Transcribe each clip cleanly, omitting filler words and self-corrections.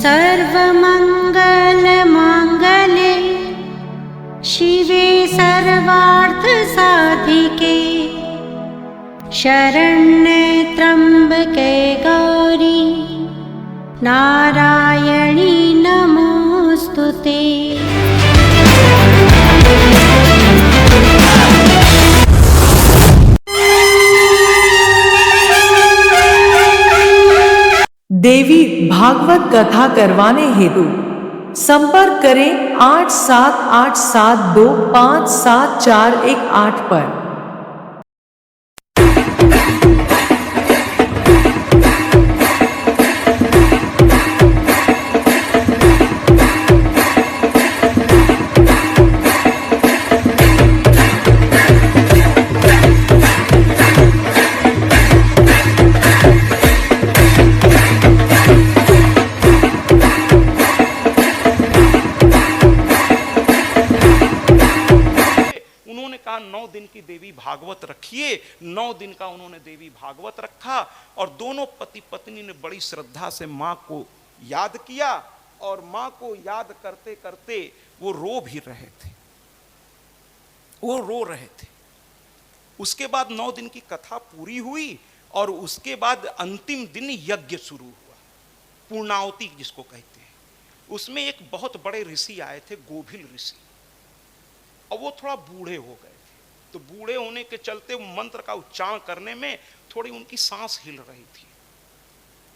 सर्वमङ्गलमाङ्गल्ये शिवे सर्वार्थसाधिके शरण्ये त्र्यम्बके गौरी नारायणी नमोऽस्तुते। देवी भागवत कथा करवाने हेतु संपर्क करें 8787257418 पर। उन्होंने कहा 9 दिन की देवी भागवत रखिए। 9 दिन का उन्होंने देवी भागवत रखा और दोनों पति पत्नी ने बड़ी श्रद्धा से मां को याद किया और मां को याद करते करते वो रो भी रहे थे, वो रो रहे थे। उसके बाद 9 दिन की कथा पूरी हुई और उसके बाद अंतिम दिन यज्ञ शुरू हुआ, पूर्णाहुति जिसको कहते हैं। उसमें एक बहुत बड़े ऋषि आए थे, गोभिल ऋषि, और वो थोड़ा बूढ़े हो गए थे। तो बूढ़े होने के चलते मंत्र का उच्चारण करने में थोड़ी उनकी सांस हिल रही थी,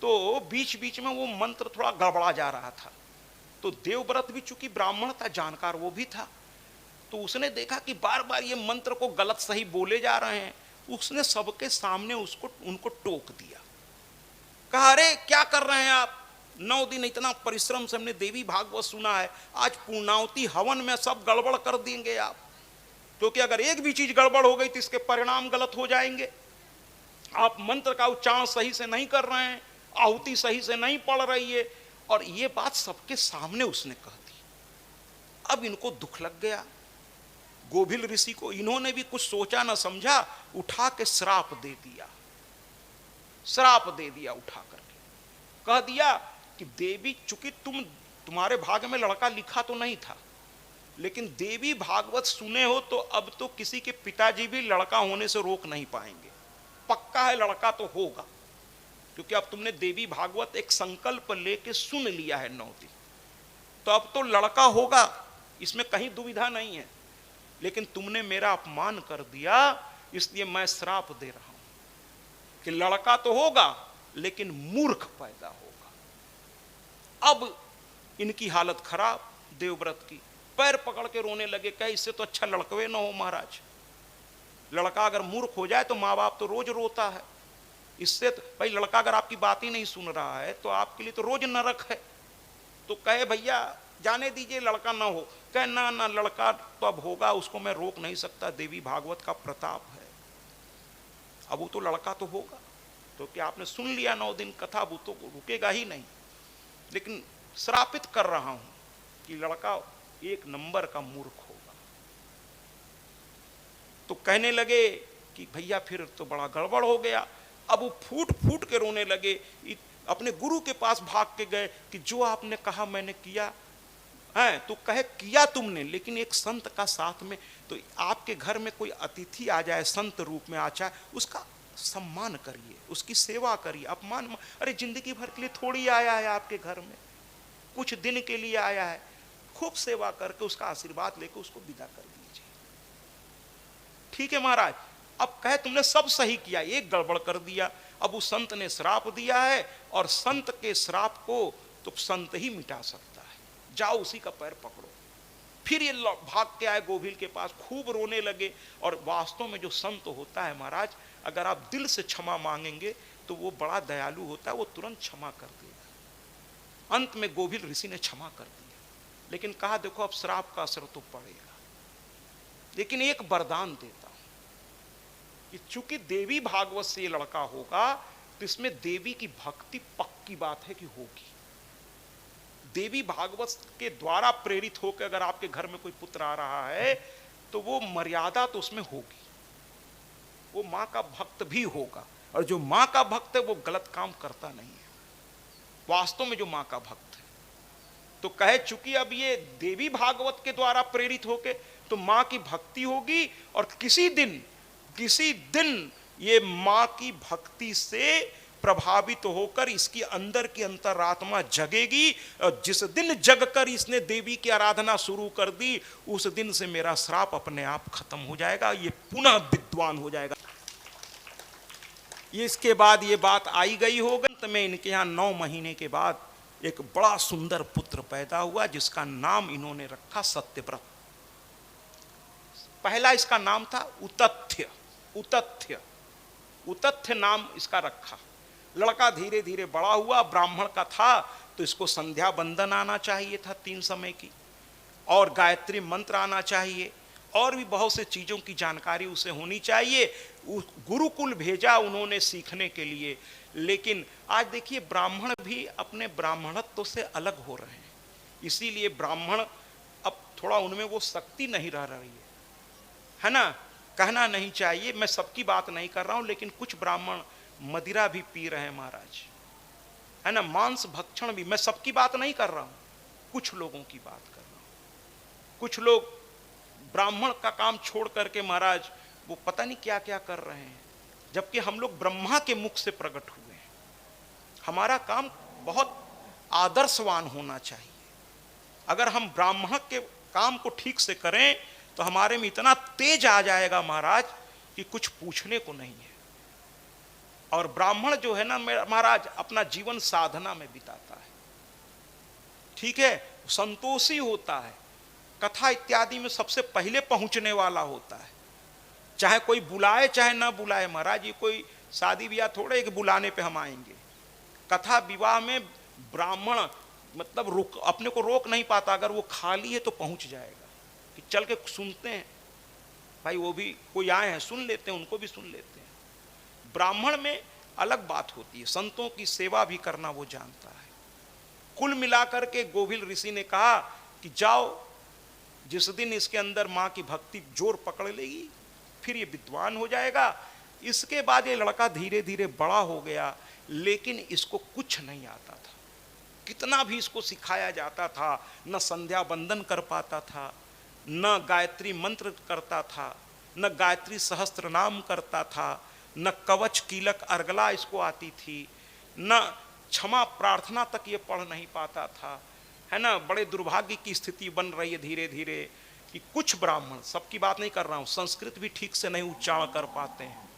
तो बीच बीच में वो मंत्र थोड़ा गड़बड़ा जा रहा था। तो देवव्रत भी चूंकि ब्राह्मण था, जानकार वो भी था, तो उसने देखा कि बार बार ये मंत्र को गलत सही बोले जा रहे हैं। उसने सबके सामने उनको टोक दिया, कहा अरे क्या कर रहे हैं आप, 9 दिन इतना परिश्रम से हमने देवी भागवत सुना है, आज पूर्णाहुति हवन में सब गड़बड़ कर देंगे आप, क्योंकि अगर एक भी चीज गड़बड़ हो गई तो इसके परिणाम गलत हो जाएंगे। आप मंत्र का उच्चारण सही से नहीं कर रहे हैं, आहुति सही से नहीं पढ़ रही है। और ये बात सबके सामने उसने कह दी। अब इनको दुख लग गया, गोभिल ऋषि को। इन्होंने भी कुछ सोचा न समझा, उठा के श्राप दे दिया, श्राप दे दिया उठा करके। कह दिया कि देवी, चूंकि तुम्हारे भाग्य में लड़का लिखा तो नहीं था, लेकिन देवी भागवत सुने हो तो अब तो किसी के पिताजी भी लड़का होने से रोक नहीं पाएंगे। पक्का है लड़का तो होगा, क्योंकि अब तुमने देवी भागवत एक संकल्प लेके सुन लिया है 9 दिन, तो अब तो लड़का होगा, इसमें कहीं दुविधा नहीं है। लेकिन तुमने मेरा अपमान कर दिया, इसलिए मैं श्राप दे रहा हूं कि लड़का तो होगा लेकिन मूर्ख पैदा होगा। अब इनकी हालत खराब, देवव्रत की। पैर पकड़ के रोने लगे, कहे इससे तो अच्छा लड़कवे ना हो महाराज। लड़का अगर मूर्ख हो जाए तो माँ बाप तो रोज रोता है, इससे तो भाई लड़का अगर आपकी बात ही नहीं सुन रहा है तो आपके लिए तो रोज नरक है। तो कहे भैया जाने दीजिए, लड़का ना हो। कहे ना ना, लड़का तो अब होगा, उसको मैं रोक नहीं सकता, देवी भागवत का प्रताप है। अब वो तो लड़का तो होगा, तो क्या आपने सुन लिया 9 दिन कथा, वो तो रुकेगा ही नहीं। लेकिन श्रापित कर रहा हूं कि लड़का 1 नंबर का मूर्ख होगा। तो कहने लगे कि भैया फिर तो बड़ा गड़बड़ हो गया। अब वो फूट फूट के रोने लगे, अपने गुरु के पास भाग के गए कि जो आपने कहा मैंने किया है। तो कहे किया तुमने, लेकिन एक संत का साथ में, तो आपके घर में कोई अतिथि आ जाए, संत रूप में आ जाए, उसका सम्मान करिए, उसकी सेवा करिए। अपमान, अरे जिंदगी भर के लिए थोड़ी आया है आपके घर में, कुछ दिन के लिए आया है, खूब सेवा करके उसका आशीर्वाद लेकर उसको विदा कर दीजिए। ठीक है महाराज। अब कहे तुमने सब सही किया, एक गड़बड़ कर दिया। अब उस संत ने श्राप दिया है, और संत के श्राप को तो संत ही मिटा सकता है, जाओ उसी का पैर पकड़ो। फिर ये भाग के आए गोभिल के पास, खूब रोने लगे। और वास्तव में जो संत होता है महाराज, अगर आप दिल से क्षमा मांगेंगे तो वो बड़ा दयालु होता है, वो तुरंत क्षमा कर देगा। अंत में गोभिल ऋषि ने क्षमा कर दिया, लेकिन कहा देखो अब श्राप का असर तो पड़ेगा, लेकिन एक वरदान देता हूं कि चूंकि देवी भागवत से ये लड़का होगा तो इसमें देवी की भक्ति पक्की बात है कि होगी। देवी भागवत के द्वारा प्रेरित होकर अगर आपके घर में कोई पुत्र आ रहा है तो वो मर्यादा तो उसमें होगी, वो मां का भक्त भी होगा। और जो मां का भक्त है वो गलत काम करता नहीं है। वास्तव में जो मां का भक्त है तो कहे चूंकि अब ये देवी भागवत के द्वारा प्रेरित होके तो माँ की भक्ति होगी, और किसी दिन ये माँ की भक्ति से प्रभावित होकर इसकी अंदर की अंतरात्मा जगेगी, और जिस दिन जगकर इसने देवी की आराधना शुरू कर दी उस दिन से मेरा श्राप अपने आप खत्म हो जाएगा, ये पुनः विद्वान हो जाएगा। इसके बाद ये बात आई गई होगी। अंत में इनके यहाँ 9 महीने के बाद एक बड़ा सुंदर पुत्र पैदा हुआ जिसका नाम इन्होंने रखा सत्यव्रत। पहला इसका नाम था उतथ्य। उतथ्य नाम इसका रखा। लड़का धीरे धीरे बड़ा हुआ, ब्राह्मण का था तो इसको संध्या बंदन आना चाहिए था 3 समय की, और गायत्री मंत्र आना चाहिए, और भी बहुत से चीज़ों की जानकारी उसे होनी चाहिए। गुरुकुल भेजा उन्होंने सीखने के लिए, लेकिन आज देखिए ब्राह्मण भी अपने ब्राह्मणत्व से अलग हो रहे हैं, इसीलिए ब्राह्मण अब थोड़ा उनमें वो शक्ति नहीं रह रही है ना। कहना नहीं चाहिए, मैं सबकी बात नहीं कर रहा हूं, लेकिन कुछ ब्राह्मण मदिरा भी पी रहे हैं महाराज, है ना, मांस भक्षण भी। मैं सबकी बात नहीं कर रहा हूं, कुछ लोगों की बात कर रहा हूं। कुछ लोग ब्राह्मण का काम छोड़ करके महाराज वो पता नहीं क्या क्या कर रहे हैं, जबकि हम लोग ब्रह्मा के मुख से प्रकट हुए हैं। हमारा काम बहुत आदर्शवान होना चाहिए। अगर हम ब्राह्मण के काम को ठीक से करें तो हमारे में इतना तेज आ जाएगा महाराज कि कुछ पूछने को नहीं है। और ब्राह्मण जो है ना महाराज अपना जीवन साधना में बिताता है, ठीक है, संतोषी होता है, कथा इत्यादि में सबसे पहले पहुंचने वाला होता है, चाहे कोई बुलाए चाहे ना बुलाए महाराज। ये कोई शादी ब्याह थोड़े कि बुलाने पे हम आएंगे। कथा विवाह में ब्राह्मण मतलब अपने को रोक नहीं पाता, अगर वो खाली है तो पहुंच जाएगा कि चल के सुनते हैं भाई, वो भी कोई आए हैं सुन लेते हैं, उनको भी सुन लेते हैं। ब्राह्मण में अलग बात होती है, संतों की सेवा भी करना वो जानता है। कुल मिलाकर के गोभिल ऋषि ने कहा कि जाओ, जिस दिन इसके अंदर माँ की भक्ति जोर पकड़ लेगी फिर ये विद्वान हो जाएगा। इसके बाद ये लड़का धीरे धीरे बड़ा हो गया, लेकिन इसको कुछ नहीं आता था। कितना भी इसको सिखाया जाता था, न संध्या बंदन कर पाता था, न गायत्री मंत्र करता था, न गायत्री सहस्त्र नाम करता था, न कवच कीलक अर्गला इसको आती थी, न क्षमा प्रार्थना तक ये पढ़ नहीं पाता था, है ना। बड़े दुर्भाग्य की स्थिति बन रही है धीरे धीरे कि कुछ ब्राह्मण, सबकी बात नहीं कर रहा हूं, संस्कृत भी ठीक से नहीं उच्चारण कर पाते हैं।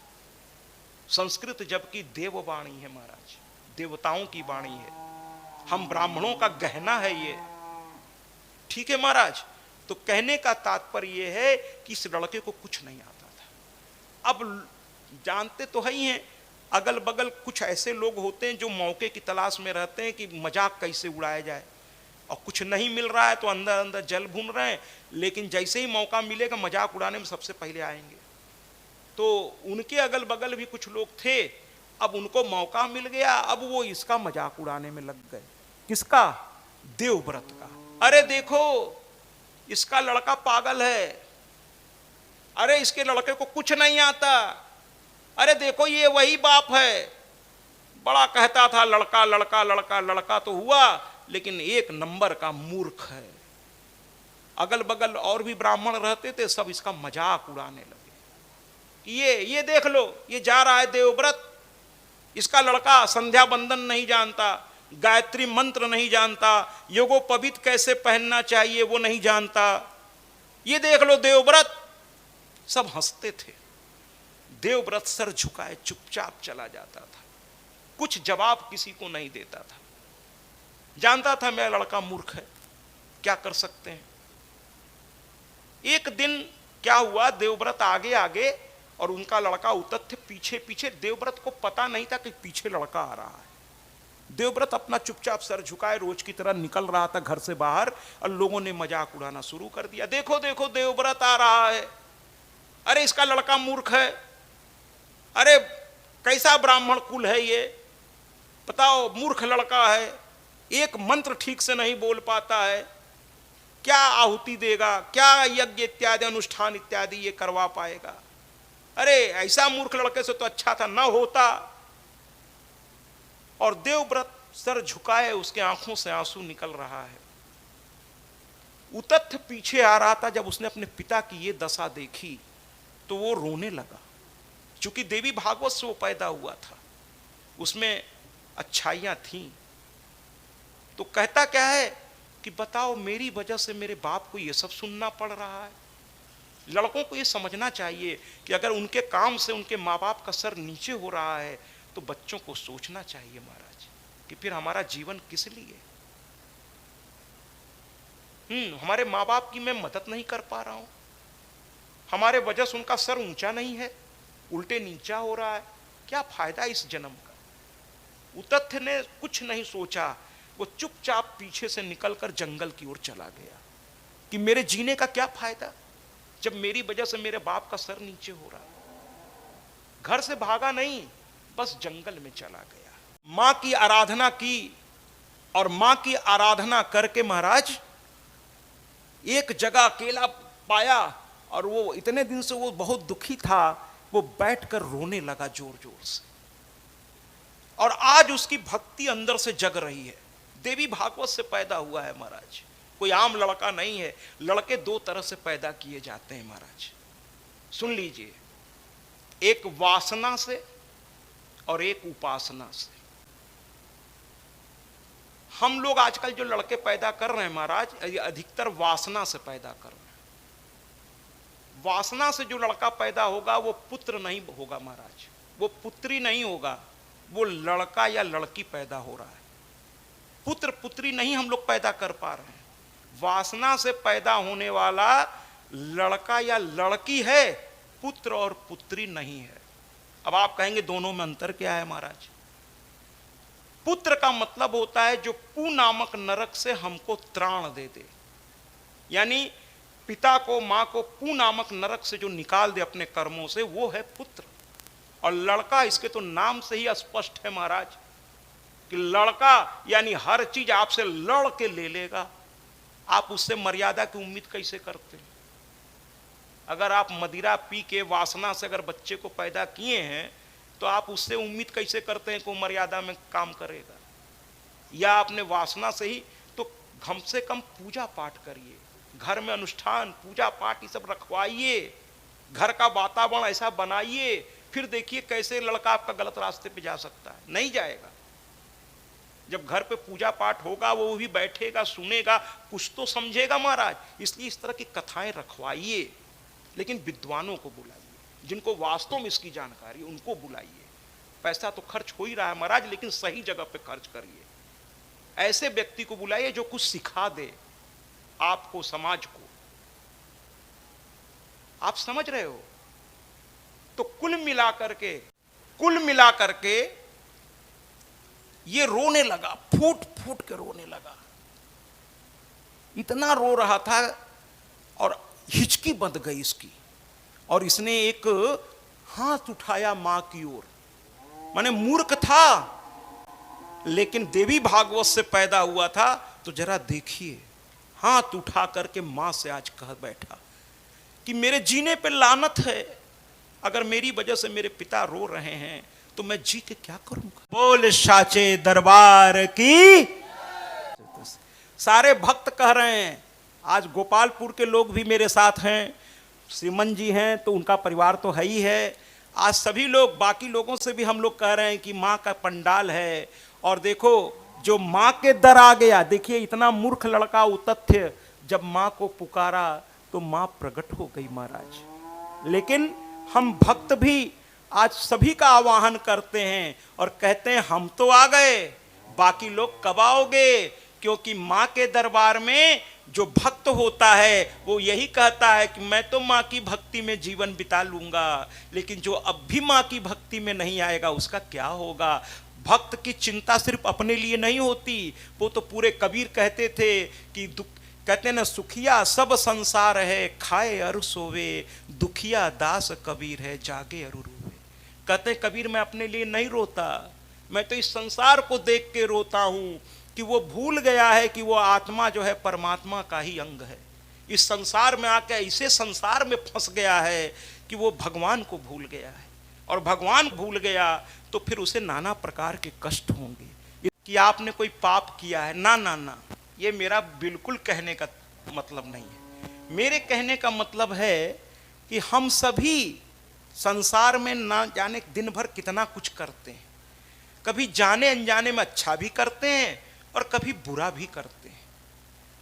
संस्कृत जबकि देववाणी है महाराज, देवताओं की वाणी है, हम ब्राह्मणों का गहना है ये, ठीक है महाराज। तो कहने का तात्पर्य ये है कि इस लड़के को कुछ नहीं आता था। अब जानते तो है ही हैं, अगल बगल कुछ ऐसे लोग होते हैं जो मौके की तलाश में रहते हैं कि मजाक कैसे उड़ाया जाए, और कुछ नहीं मिल रहा है तो अंदर अंदर जल भून रहे हैं, लेकिन जैसे ही मौका मिलेगा मजाक उड़ाने में सबसे पहले आएंगे। तो उनके अगल बगल भी कुछ लोग थे, अब उनको मौका मिल गया, अब वो इसका मजाक उड़ाने में लग गए। किसका? देवव्रत का। अरे देखो इसका लड़का पागल है, अरे इसके लड़के को कुछ नहीं आता, अरे देखो ये वही बाप है, बड़ा कहता था लड़का लड़का लड़का, लड़का तो हुआ लेकिन 1 नंबर का मूर्ख है। अगल बगल और भी ब्राह्मण रहते थे, सब इसका मजाक उड़ाने लगे कि ये देख लो, ये जा रहा है देवव्रत, इसका लड़का संध्या बंदन नहीं जानता, गायत्री मंत्र नहीं जानता, योगोपवीत कैसे पहनना चाहिए वो नहीं जानता, ये देख लो देवव्रत। सब हंसते थे। देवव्रत सर झुकाए चुपचाप चला जाता था, कुछ जवाब किसी को नहीं देता था, जानता था मेरा लड़का मूर्ख है, क्या कर सकते हैं। एक दिन क्या हुआ, देवव्रत आगे आगे और उनका लड़का उतथ्य पीछे पीछे। देवव्रत को पता नहीं था कि पीछे लड़का आ रहा है। देवव्रत अपना चुपचाप सर झुकाए रोज की तरह निकल रहा था घर से बाहर, और लोगों ने मजाक उड़ाना शुरू कर दिया, देखो देखो देवव्रत आ रहा है, अरे इसका लड़का मूर्ख है, अरे कैसा ब्राह्मण कुल है ये, बताओ मूर्ख लड़का है, एक मंत्र ठीक से नहीं बोल पाता है, क्या आहुति देगा, क्या यज्ञ इत्यादि अनुष्ठान इत्यादि ये करवा पाएगा, अरे ऐसा मूर्ख लड़के से तो अच्छा था न होता। और देवव्रत सर झुकाए, उसके आंखों से आंसू निकल रहा है। उतत्थ पीछे आ रहा था। जब उसने अपने पिता की ये दशा देखी तो वो रोने लगा, क्योंकि देवी भागवत से वो पैदा हुआ था, उसमें अच्छाइयां थीं। तो कहता क्या है कि बताओ, मेरी वजह से मेरे बाप को ये सब सुनना पड़ रहा है। लड़कों को ये समझना चाहिए कि अगर उनके काम से उनके माँ बाप का सर नीचे हो रहा है तो बच्चों को सोचना चाहिए महाराज कि फिर हमारा जीवन किस लिए। हमारे माँ बाप की मैं मदद नहीं कर पा रहा हूं, हमारे वजह से उनका सर ऊंचा नहीं है, उल्टे नीचा हो रहा है, क्या फायदा इस जन्म का। उतत्थ ने कुछ नहीं सोचा, वो चुपचाप पीछे से निकलकर जंगल की ओर चला गया कि मेरे जीने का क्या फायदा जब मेरी वजह से मेरे बाप का सर नीचे हो रहा है। घर से भागा नहीं, बस जंगल में चला गया। मां की आराधना की और मां की आराधना करके महाराज एक जगह अकेला पाया और वो इतने दिन से वो बहुत दुखी था, वो बैठकर रोने लगा जोर जोर से। और आज उसकी भक्ति अंदर से जग रही है। देवी भागवत से पैदा हुआ है महाराज, कोई आम लड़का नहीं है। लड़के दो तरह से पैदा किए जाते हैं महाराज, सुन लीजिए, एक वासना से और एक उपासना से। हम लोग आजकल जो लड़के पैदा कर रहे हैं महाराज, अधिकतर वासना से पैदा कर रहे हैं। वासना से जो लड़का पैदा होगा वो पुत्र नहीं होगा महाराज, वो पुत्री नहीं होगा, वो लड़का या लड़की पैदा हो रहा है। पुत्र पुत्री नहीं हम लोग पैदा कर पा रहे हैं। वासना से पैदा होने वाला लड़का या लड़की है, पुत्र और पुत्री नहीं है। अब आप कहेंगे दोनों में अंतर क्या है महाराज। पुत्र का मतलब होता है जो पू नामक नरक से हमको त्राण दे दे, यानी पिता को मां को पू नामक नरक से जो निकाल दे अपने कर्मों से, वो है पुत्र। और लड़का, इसके तो नाम से ही स्पष्ट है महाराज कि लड़का यानी हर चीज आपसे लड़ के ले लेगा। आप उससे मर्यादा की उम्मीद कैसे करते हैं। अगर आप मदिरा पी के वासना से अगर बच्चे को पैदा किए हैं तो आप उससे उम्मीद कैसे करते हैं कि वो मर्यादा में काम करेगा। या आपने वासना से ही, तो कम से कम पूजा पाठ करिए, घर में अनुष्ठान पूजा पाठ ये सब रखवाइए, घर का वातावरण ऐसा बनाइए, फिर देखिए कैसे लड़का आपका गलत रास्ते पे जा सकता है। नहीं जाएगा। जब घर पे पूजा पाठ होगा वो भी बैठेगा, सुनेगा, कुछ तो समझेगा महाराज। इसलिए इस तरह की कथाएं रखवाइए, लेकिन विद्वानों को बुलाइए, जिनको वास्तव में इसकी जानकारी, उनको बुलाइए। पैसा तो खर्च हो ही रहा है महाराज, लेकिन सही जगह पे खर्च करिए। ऐसे व्यक्ति को बुलाइए जो कुछ सिखा दे आपको, समाज को। आप समझ रहे हो। तो कुल मिला करके ये रोने लगा, फूट फूट के रोने लगा। इतना रो रहा था और हिचकी बंध गई इसकी, और इसने एक हाथ उठाया मां की ओर। माने मूर्ख था, लेकिन देवी भागवत से पैदा हुआ था। तो जरा देखिए, हाथ उठा करके मां से आज कह बैठा कि मेरे जीने पे लानत है। अगर मेरी वजह से मेरे पिता रो रहे हैं तो मैं जी के क्या करूंगा। बोल साचे दरबार की। सारे भक्त कह रहे हैं। आज गोपालपुर के लोग भी मेरे साथ हैं, श्रीमन जी हैं तो उनका परिवार तो है ही है। आज सभी लोग, बाकी लोगों से भी हम लोग कह रहे हैं कि माँ का पंडाल है। और देखो, जो माँ के दर आ गया, देखिए इतना मूर्ख लड़का उतथ्य, जब माँ को पुकारा तो माँ प्रकट हो गई महाराज। लेकिन हम भक्त भी आज सभी का आवाहन करते हैं और कहते हैं हम तो आ गए, बाकी लोग कब आओगे। क्योंकि माँ के दरबार में जो भक्त होता है वो यही कहता है कि मैं तो माँ की भक्ति में जीवन बिता लूंगा, लेकिन जो अब भी माँ की भक्ति में नहीं आएगा उसका क्या होगा। भक्त की चिंता सिर्फ अपने लिए नहीं होती। वो तो पूरे कबीर कहते थे कि कहते ना, सुखिया सब संसार है, खाए अरु सोवे, दुखिया दास कबीर है, जागे अरु रोवे। कहते कबीर मैं अपने लिए नहीं रोता, मैं तो इस संसार को देख के रोता हूँ कि वो भूल गया है कि वो आत्मा जो है परमात्मा का ही अंग है। इस संसार में आके ऐसे संसार में फंस गया है कि वो भगवान को भूल गया है, और भगवान भूल गया तो फिर उसे नाना प्रकार के कष्ट होंगे कि आपने कोई पाप किया है। ना ना ना, ये मेरा बिल्कुल कहने का मतलब नहीं है। मेरे कहने का मतलब है कि हम सभी संसार में ना जाने दिन भर कितना कुछ करते हैं, कभी जाने अनजाने में अच्छा भी करते हैं और कभी बुरा भी करते हैं।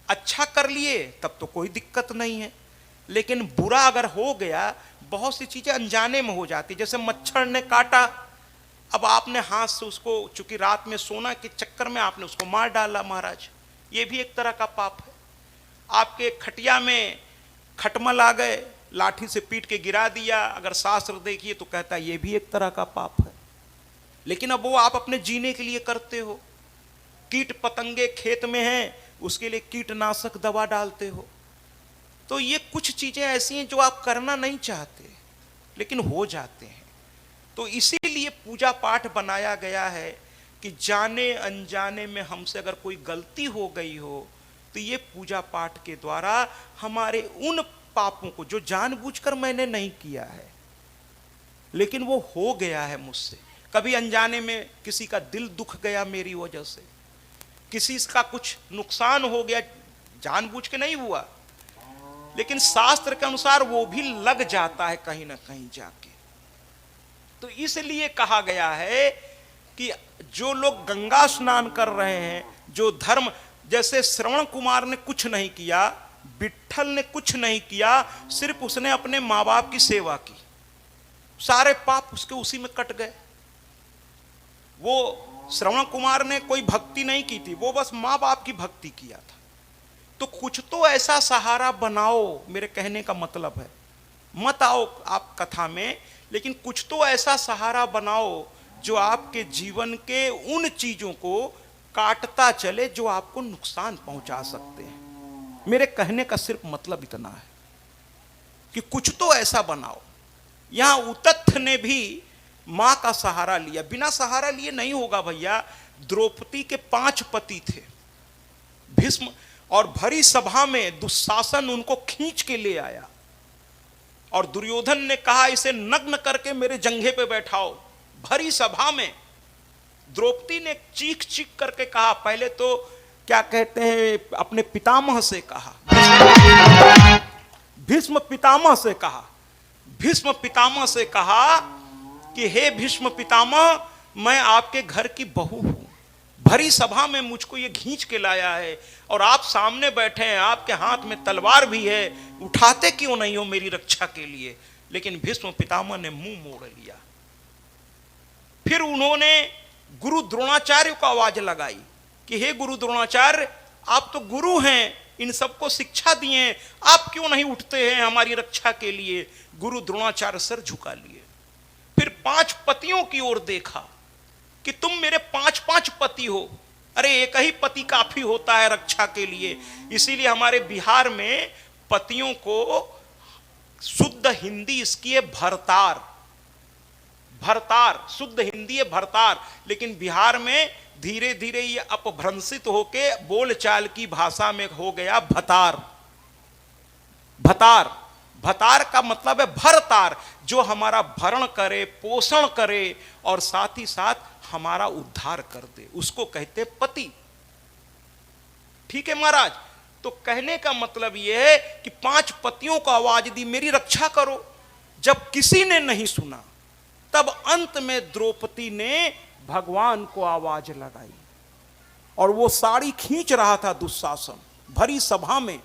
अच्छा कर लिए तब तो कोई दिक्कत नहीं है, लेकिन बुरा अगर हो गया, बहुत सी चीजें अनजाने में हो जाती। जैसे मच्छर ने काटा, अब आपने हाथ से उसको, चूंकि रात में सोना के चक्कर में आपने उसको मार डाला महाराज, ये भी एक तरह का पाप है। आपके खटिया में खटमल आ गए, लाठी से पीट के गिरा दिया, अगर शास्त्र देखिए तो कहता है ये भी एक तरह का पाप है। लेकिन अब वो आप अपने जीने के लिए करते हो। कीट पतंगे खेत में हैं, उसके लिए कीटनाशक दवा डालते हो। तो ये कुछ चीजें ऐसी हैं जो आप करना नहीं चाहते लेकिन हो जाते हैं। तो इसीलिए पूजा पाठ बनाया गया है कि जाने अनजाने में हमसे अगर कोई गलती हो गई हो तो ये पूजा पाठ के द्वारा हमारे उन पापों को जो जानबूझकर मैंने नहीं किया है लेकिन वो हो गया है मुझसे, कभी अनजाने में किसी का दिल दुख गया मेरी वजह से, किसी का कुछ नुकसान हो गया, जानबूझ के नहीं हुआ, लेकिन शास्त्र के अनुसार वो भी लग जाता है कहीं ना कहीं जाके। तो इसलिए कहा गया है कि जो लोग गंगा स्नान कर रहे हैं, जो धर्म, जैसे श्रवण कुमार ने कुछ नहीं किया, विट्ठल ने कुछ नहीं किया, सिर्फ उसने अपने माँ बाप की सेवा की, सारे पाप उसके उसी में कट गए। वो श्रवण कुमार ने कोई भक्ति नहीं की थी, वो बस माँ बाप की भक्ति किया था। तो कुछ तो ऐसा सहारा बनाओ, मेरे कहने का मतलब है, मत आओ आप कथा में, लेकिन कुछ तो ऐसा सहारा बनाओ जो आपके जीवन के उन चीजों को काटता चले जो आपको नुकसान पहुंचा सकते हैं। मेरे कहने का सिर्फ मतलब इतना है कि कुछ तो ऐसा बनाओ। यहां उतत्थ ने भी मां का सहारा लिया, बिना सहारा लिए नहीं होगा भैया। द्रौपदी के 5 पति थे, भीष्म, और भरी सभा में दुशासन उनको खींच के ले आया और दुर्योधन ने कहा इसे नग्न करके मेरे जंघे पे बैठाओ। भरी सभा में द्रौपदी ने चीख चीख करके कहा, पहले तो क्या कहते हैं, अपने पितामह से कहा, भीष्म पितामह से कहा, भीष्म पितामह से कहा कि हे भीष्म पितामह, मैं आपके घर की बहू हूं, भरी सभा में मुझको ये खींच के लाया है और आप सामने बैठे हैं, आपके हाथ में तलवार भी है, उठाते क्यों नहीं हो मेरी रक्षा के लिए। लेकिन भीष्म पितामह ने मुंह मोड़ लिया। फिर उन्होंने गुरु द्रोणाचार्य को आवाज लगाई कि हे गुरु द्रोणाचार्य, आप तो गुरु हैं, इन सबको शिक्षा दिए, आप क्यों नहीं उठते हैं हमारी रक्षा के लिए। गुरु द्रोणाचार्य सर झुका लिए। फिर 5 पतियों की ओर देखा कि तुम मेरे 5-5 पति हो, अरे एक ही पति काफी होता है रक्षा के लिए। इसीलिए हमारे बिहार में पतियों को शुद्ध हिंदी इसकी है भरतार, भरतार शुद्ध हिंदी है भरतार, लेकिन बिहार में धीरे धीरे ये अपभ्रंशित होके बोलचाल की भाषा में हो गया भतार। भतार, भतार का मतलब है भरतार, जो हमारा भरण करे, पोषण करे और साथ ही साथ हमारा उद्धार कर दे, उसको कहते पति। ठीक है महाराज। तो कहने का मतलब यह है कि 5 पतियों को आवाज दी मेरी रक्षा करो। जब किसी ने नहीं सुना तब अंत में द्रौपदी ने भगवान को आवाज लगाई और वो साड़ी खींच रहा था दुशासन भरी सभा में,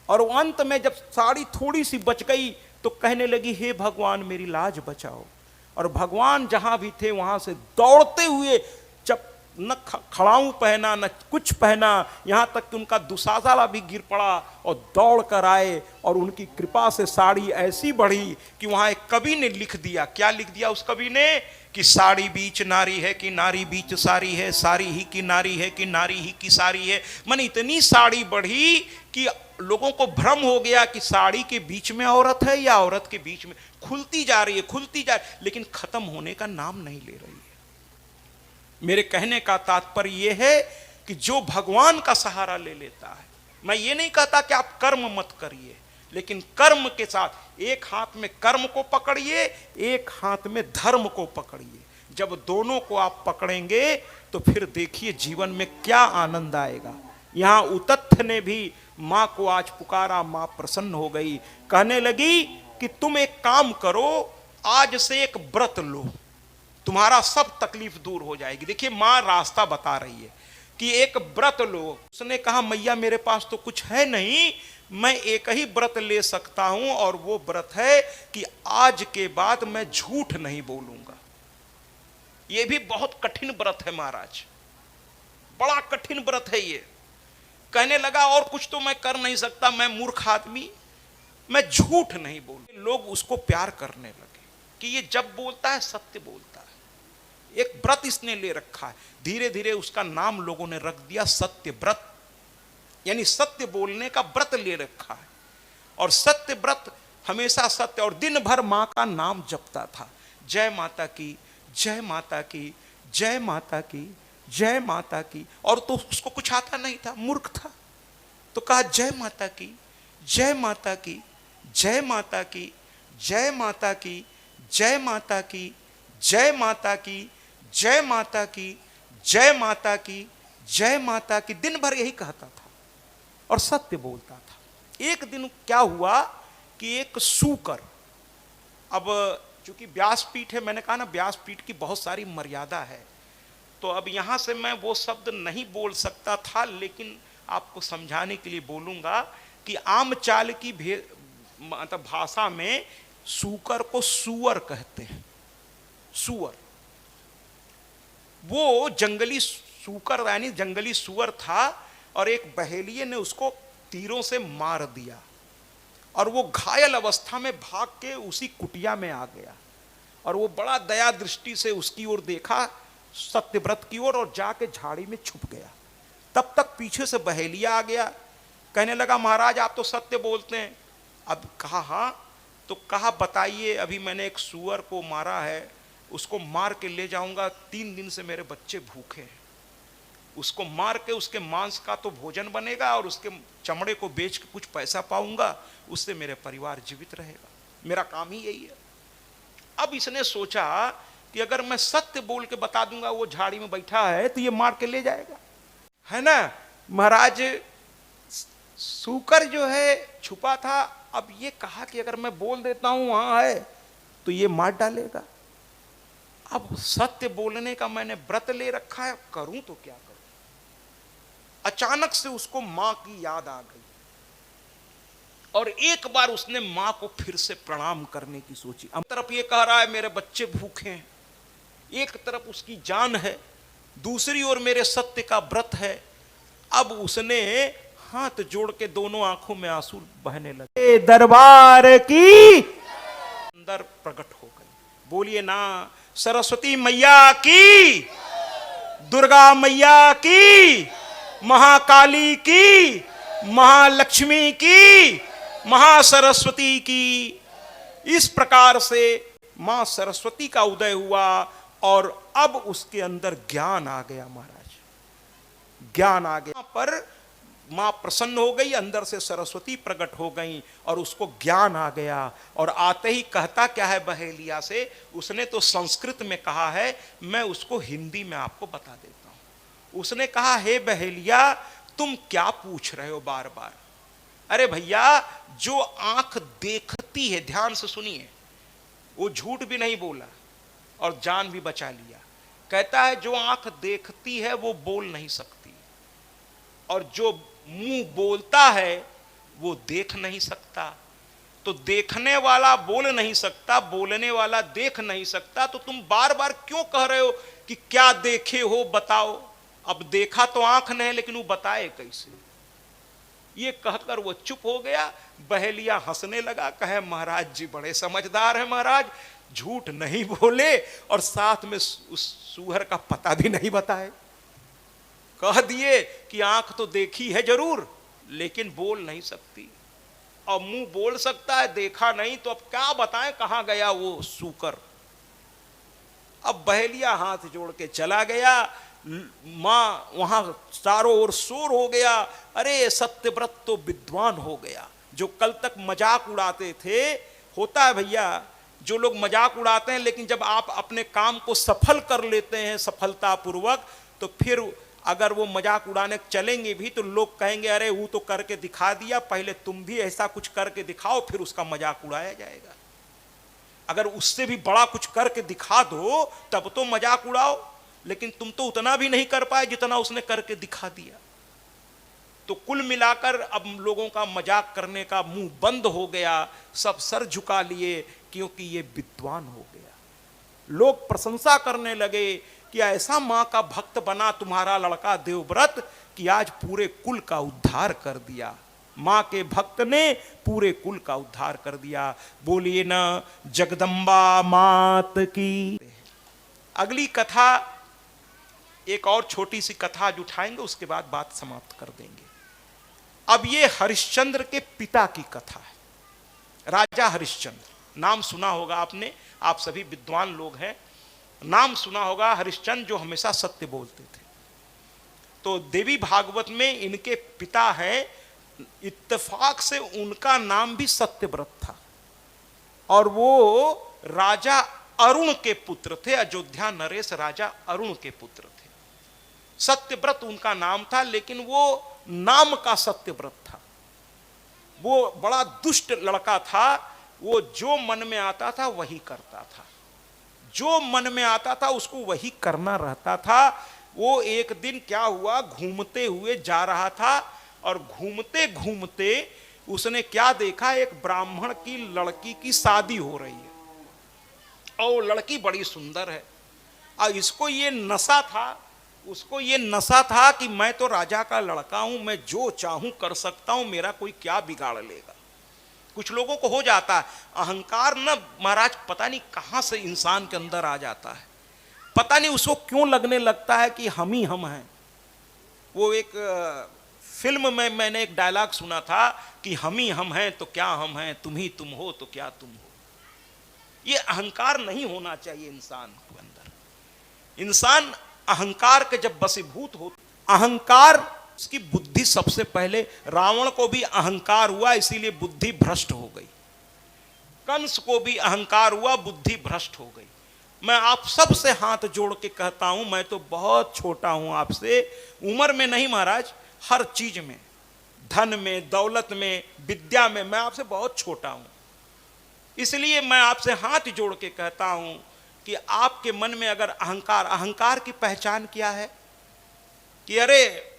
और अंत में जब साड़ी थोड़ी सी बच गई तो कहने लगी हे भगवान मेरी लाज बचाओ। और भगवान जहां भी थे वहां से दौड़ते हुए, जब न खड़ाऊं पहना न कुछ पहना, यहां तक कि उनका दुशाला भी गिर पड़ा और दौड़ कर आए और उनकी कृपा से साड़ी ऐसी बढ़ी कि वहां एक कवि ने लिख दिया। क्या लिख दिया उस कवि ने कि साड़ी बीच नारी है कि नारी बीच साड़ी है, साड़ी ही की नारी है कि नारी ही की साड़ी है। मन इतनी साड़ी बढ़ी कि लोगों को भ्रम हो गया कि साड़ी के बीच में औरत है या औरत के बीच में, खुलती जा रही है, खुलती जा रही है, लेकिन खत्म होने का नाम नहीं ले रही है। मेरे कहने का तात्पर्य यह है कि जो भगवान का सहारा ले लेता है, मैं ये नहीं कहता कि आप कर्म मत करिए, लेकिन कर्म के साथ एक हाथ में कर्म को पकड़िए, एक हाथ में धर्म को पकड़िए। जब दोनों को आप पकड़ेंगे तो फिर देखिए जीवन में क्या आनंद आएगा। यहां उतत्थ ने भी मां को आज पुकारा, मां प्रसन्न हो गई, कहने लगी कि तुम एक काम करो, आज से एक व्रत लो, तुम्हारा सब तकलीफ दूर हो जाएगी। देखिए मां रास्ता बता रही है कि एक व्रत लो। उसने कहा मैया मेरे पास तो कुछ है नहीं, मैं एक ही व्रत ले सकता हूं और वो व्रत है कि आज के बाद मैं झूठ नहीं बोलूंगा। ये भी बहुत कठिन व्रत है महाराज, बड़ा कठिन व्रत है ये। कहने लगा और कुछ तो मैं कर नहीं सकता, मैं मूर्ख आदमी, मैं झूठ नहीं बोलूं। लोग उसको प्यार करने लगे कि ये जब बोलता है सत्य बोलता है। एक व्रत इसने ले रखा है, धीरे धीरे उसका नाम लोगों ने रख दिया सत्य व्रत, यानी सत्य बोलने का व्रत ले रखा है। और सत्य व्रत हमेशा सत्य, और दिन भर मां का नाम जपता था, जय माता की, जय माता की, जय माता की, जय माता की। और तो उसको कुछ आता नहीं था, मूर्ख था, तो कहा जय माता की, जय माता की, जय माता की, जय माता की, जय माता की, जय माता की, जय माता की, जय माता की, जय माता की। दिन भर यही कहता था और सत्य बोलता था। एक दिन क्या हुआ कि एक सूकर, अब चूंकि व्यासपीठ है, मैंने कहा ना व्यासपीठ की बहुत सारी मर्यादा है, तो अब यहां से मैं वो शब्द नहीं बोल सकता था, लेकिन आपको समझाने के लिए बोलूंगा कि आम चाल की मतलब भाषा में सूकर को सुअर कहते हैं। सुअर वो जंगली सूकर यानी जंगली सुअर था, और एक बहेलिये ने उसको तीरों से मार दिया, और वो घायल अवस्था में भाग के उसी कुटिया में आ गया, और वो बड़ा दया दृष्टि से उसकी ओर देखा, सत्यव्रत की ओर, और जाके झाड़ी में छुप गया। तब तक पीछे से बहेलिया आ गया, कहने लगा महाराज आप तो सत्य बोलते हैं। अब कहा हाँ, तो कहा बताइए, अभी मैंने एक सुअर को मारा है, उसको मार के ले जाऊंगा, 3 दिन से मेरे बच्चे भूखे हैं, उसको मार के उसके मांस का तो भोजन बनेगा और उसके चमड़े को बेच के कुछ पैसा पाऊंगा, उससे मेरे परिवार जीवित रहेगा, मेरा काम ही यही है। अब इसने सोचा कि अगर मैं सत्य बोल के बता दूंगा वो झाड़ी में बैठा है तो ये मार के ले जाएगा, है ना। महाराज सूकर जो है छुपा था, अब ये कहा कि अगर मैं बोल देता हूं वहां है तो ये मार डालेगा। अब सत्य बोलने का मैंने व्रत ले रखा है, करूं तो क्या करूं। अचानक से उसको मां की याद आ गई, और एक बार उसने मां को फिर से प्रणाम करने की सोची। एक तरफ ये कह रहा है मेरे बच्चे भूखे हैं, एक तरफ उसकी जान है, दूसरी ओर मेरे सत्य का व्रत है। अब उसने हाथ जोड़ के दोनों आंखों में आंसू बहने लगे, दरबार की अंदर प्रकट हो गई। बोलिए ना सरस्वती मैया की, दुर्गा मैया की, महाकाली की, महालक्ष्मी की, महासरस्वती की। इस प्रकार से मां सरस्वती का उदय हुआ, और अब उसके अंदर ज्ञान आ गया महाराज, ज्ञान आ गया। पर मां प्रसन्न हो गई, अंदर से सरस्वती प्रकट हो गई और उसको ज्ञान आ गया। और आते ही कहता क्या है बहेलिया से, उसने तो संस्कृत में कहा है, मैं उसको हिंदी में आपको बता देता हूं। उसने कहा हे बहेलिया तुम क्या पूछ रहे हो बार बार। अरे भैया जो आंख देखती है, ध्यान से सुनिए, वो झूठ भी नहीं बोला और जान भी बचा लिया। कहता है जो आंख देखती है वो बोल नहीं सकती, और जो मुंह बोलता है वो देख नहीं सकता। तो देखने वाला बोल नहीं सकता, बोलने वाला देख नहीं सकता, तो तुम बार बार क्यों कह रहे हो कि क्या देखे हो बताओ। अब देखा तो आंख ने, लेकिन वो बताए कैसे। ये कहकर वो चुप हो गया। बहेलिया हंसने लगा, कहे महाराज जी बड़े समझदार है महाराज, झूठ नहीं बोले और साथ में उस सूअर का पता भी नहीं बताए। कह दिए कि आंख तो देखी है जरूर, लेकिन बोल नहीं सकती, और मुंह बोल सकता है, देखा नहीं, तो अब क्या बताएं कहां गया वो सूकर। अब बहेलिया हाथ जोड़ के चला गया। मां वहां चारों ओर शोर हो गया, अरे सत्यव्रत तो विद्वान हो गया। जो कल तक मजाक उड़ाते थे, होता है भैया जो लोग मजाक उड़ाते हैं, लेकिन जब आप अपने काम को सफल कर लेते हैं सफलतापूर्वक, तो फिर अगर वो मजाक उड़ाने चलेंगे भी तो लोग कहेंगे अरे वो तो करके दिखा दिया, पहले तुम भी ऐसा कुछ करके दिखाओ फिर उसका मजाक उड़ाया जाएगा। अगर उससे भी बड़ा कुछ करके दिखा दो तब तो मजाक उड़ाओ, लेकिन तुम तो उतना भी नहीं कर पाए जितना उसने करके दिखा दिया। तो कुल मिलाकर अब लोगों का मजाक करने का मुंह बंद हो गया, सब सर झुका लिए क्योंकि ये विद्वान हो गया। लोग प्रशंसा करने लगे कि ऐसा मां का भक्त बना तुम्हारा लड़का देवव्रत कि आज पूरे कुल का उद्धार कर दिया। मां के भक्त ने पूरे कुल का उद्धार कर दिया। बोलिए ना जगदम्बा मात की। अगली कथा एक और छोटी सी कथा आज उठाएंगे, उसके बाद बात समाप्त कर देंगे। अब ये हरिश्चंद्र के पिता की कथा है। राजा हरिश्चंद्र नाम सुना होगा आपने, आप सभी विद्वान लोग हैं, नाम सुना होगा हरिश्चंद्र जो हमेशा सत्य बोलते थे। तो देवी भागवत में इनके पिता हैं, इत्तेफाक से उनका नाम भी सत्यव्रत था और वो राजा अरुण के पुत्र थे। अयोध्या नरेश राजा अरुण के पुत्र थे। सत्यव्रत उनका नाम था, लेकिन वो नाम का सत्यव्रत था। वो बड़ा दुष्ट लड़का था। वो जो मन में आता था वही करता था, जो मन में आता था उसको वही करना रहता था। वो एक दिन क्या हुआ, घूमते हुए जा रहा था और घूमते घूमते उसने क्या देखा, एक ब्राह्मण की लड़की की शादी हो रही है और लड़की बड़ी सुंदर है। और इसको ये नशा था, उसको ये नशा था कि मैं तो राजा का लड़का हूं, मैं जो चाहूं कर सकता हूं, मेरा कोई क्या बिगाड़ लेगा। कुछ लोगों को हो जाता है अहंकार ना महाराज, पता नहीं कहां से इंसान के अंदर आ जाता है, पता नहीं उसको क्यों लगने लगता है कि हम ही हम हैं। वो एक फिल्म में मैंने एक डायलॉग सुना था कि हम ही हम हैं तो क्या हम हैं, तुम ही तुम हो तो क्या तुम हो। ये अहंकार नहीं होना चाहिए इंसान के अंदर। इंसान अहंकार के जब वशीभूत हो, अहंकार उसकी बुद्धि सबसे पहले, रावण को भी अहंकार हुआ इसीलिए बुद्धि भ्रष्ट हो गई, कंस को भी अहंकार हुआ, बुद्धि भ्रष्ट हो गई। मैं आप सब से हाथ जोड़ के कहता हूं, मैं तो बहुत छोटा हूं आपसे, उम्र में नहीं महाराज, हर चीज में, धन में, दौलत में, विद्या में मैं आपसे बहुत छोटा हूं। इसलिए मैं आपसे हाथ जोड़ के कहता हूं कि आपके मन में अगर अहंकार, अहंकार की पहचान क्या है कि अरे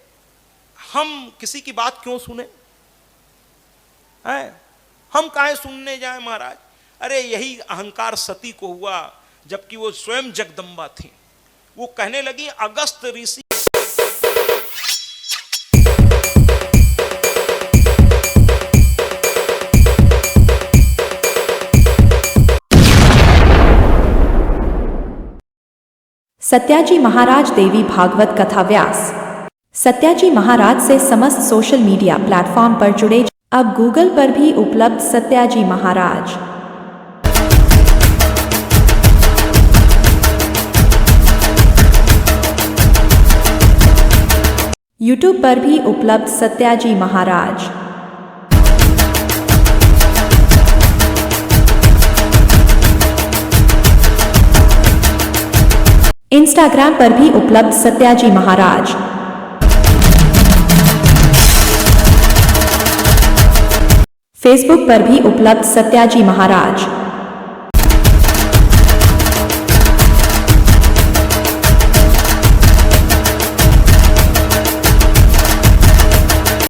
हम किसी की बात क्यों सुने हैं, हम काहे सुनने जाए महाराज। अरे यही अहंकार सती को हुआ, जबकि वो स्वयं जगदम्बा थी। वो कहने लगी अगस्त ऋषि सत्याजी महाराज देवी भागवत कथा व्यास। सत्याजी महाराज से समस्त सोशल मीडिया प्लेटफॉर्म पर जुड़े। अब गूगल पर भी उपलब्ध सत्याजी महाराज। यूट्यूब पर भी उपलब्ध सत्याजी महाराज। इंस्टाग्राम पर भी उपलब्ध सत्याजी महाराज। फेसबुक पर भी उपलब्ध सत्याजी महाराज।